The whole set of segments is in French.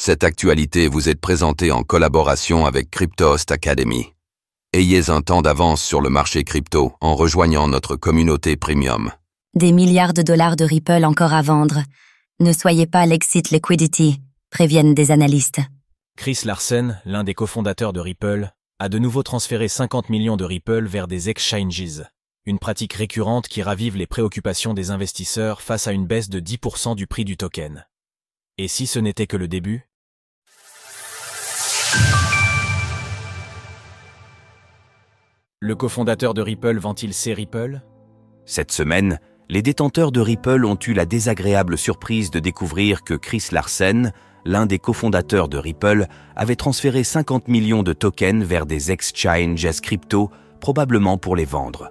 Cette actualité vous est présentée en collaboration avec Cryptost Academy. Ayez un temps d'avance sur le marché crypto en rejoignant notre communauté premium. Des milliards de dollars de Ripple encore à vendre. Ne soyez pas l'exit liquidity, préviennent des analystes. Chris Larsen, l'un des cofondateurs de Ripple, a de nouveau transféré 50 millions de Ripple vers des exchanges. Une pratique récurrente qui ravive les préoccupations des investisseurs face à une baisse de 10% du prix du token. Et si ce n'était que le début? Le cofondateur de Ripple vend-il ses Ripple? Cette semaine, les détenteurs de Ripple ont eu la désagréable surprise de découvrir que Chris Larsen, l'un des cofondateurs de Ripple, avait transféré 50 millions de tokens vers des exchanges crypto, probablement pour les vendre.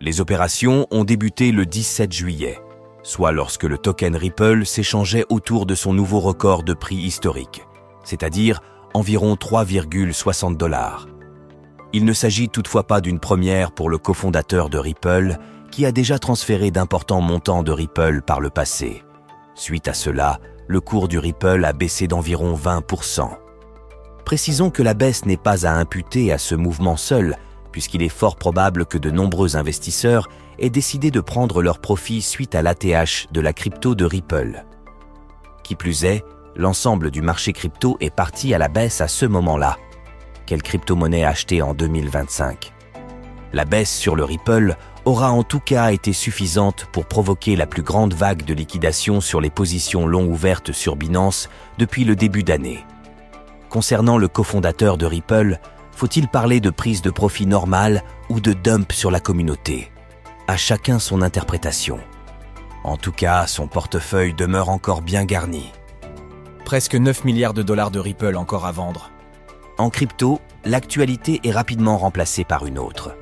Les opérations ont débuté le 17 juillet, soit lorsque le token Ripple s'échangeait autour de son nouveau record de prix historique, c'est-à-dire environ 3,60 $. Il ne s'agit toutefois pas d'une première pour le cofondateur de Ripple, qui a déjà transféré d'importants montants de Ripple par le passé. Suite à cela, le cours du Ripple a baissé d'environ 20%. Précisons que la baisse n'est pas à imputer à ce mouvement seul, puisqu'il est fort probable que de nombreux investisseurs aient décidé de prendre leur profit suite à l'ATH de la crypto de Ripple. Qui plus est, l'ensemble du marché crypto est parti à la baisse à ce moment-là. Quelle crypto-monnaie acheter en 2025? La baisse sur le Ripple aura en tout cas été suffisante pour provoquer la plus grande vague de liquidation sur les positions long ouvertes sur Binance depuis le début d'année. Concernant le cofondateur de Ripple, faut-il parler de prise de profit normale ou de dump sur la communauté? À chacun son interprétation. En tout cas, son portefeuille demeure encore bien garni. Presque 9 milliards de dollars de Ripple encore à vendre. En crypto, l'actualité est rapidement remplacée par une autre.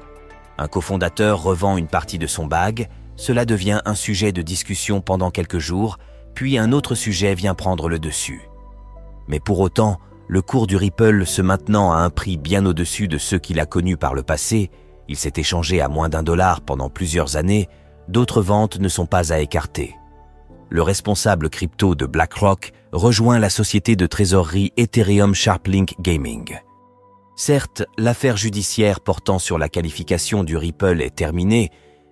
Un cofondateur revend une partie de son bag, cela devient un sujet de discussion pendant quelques jours, puis un autre sujet vient prendre le dessus. Mais pour autant, le cours du Ripple se maintenant à un prix bien au-dessus de ceux qu'il a connus par le passé, il s'est échangé à moins d'$1 pendant plusieurs années, d'autres ventes ne sont pas à écarter. Le responsable crypto de BlackRock rejoint la société de trésorerie Ethereum Sharplink Gaming. Certes, l'affaire judiciaire portant sur la qualification du Ripple est terminée,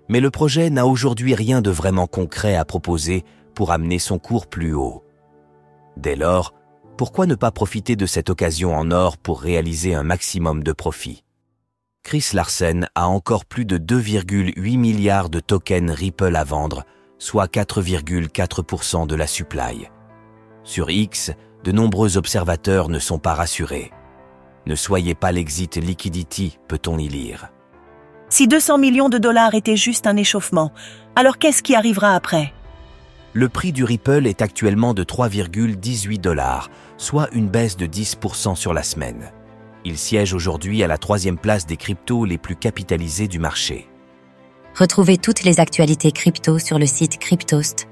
mais le projet n'a aujourd'hui rien de vraiment concret à proposer pour amener son cours plus haut. Dès lors, pourquoi ne pas profiter de cette occasion en or pour réaliser un maximum de profit? Chris Larsen a encore plus de 2,8 milliards de tokens Ripple à vendre, soit 4,4% de la supply. Sur X, de nombreux observateurs ne sont pas rassurés. Ne soyez pas l'exit liquidity, peut-on y lire. Si 200 millions de dollars étaient juste un échauffement, alors qu'est-ce qui arrivera après? Le prix du Ripple est actuellement de 3,18 $, soit une baisse de 10% sur la semaine. Il siège aujourd'hui à la 3e place des cryptos les plus capitalisés du marché. Retrouvez toutes les actualités crypto sur le site cryptost.fr.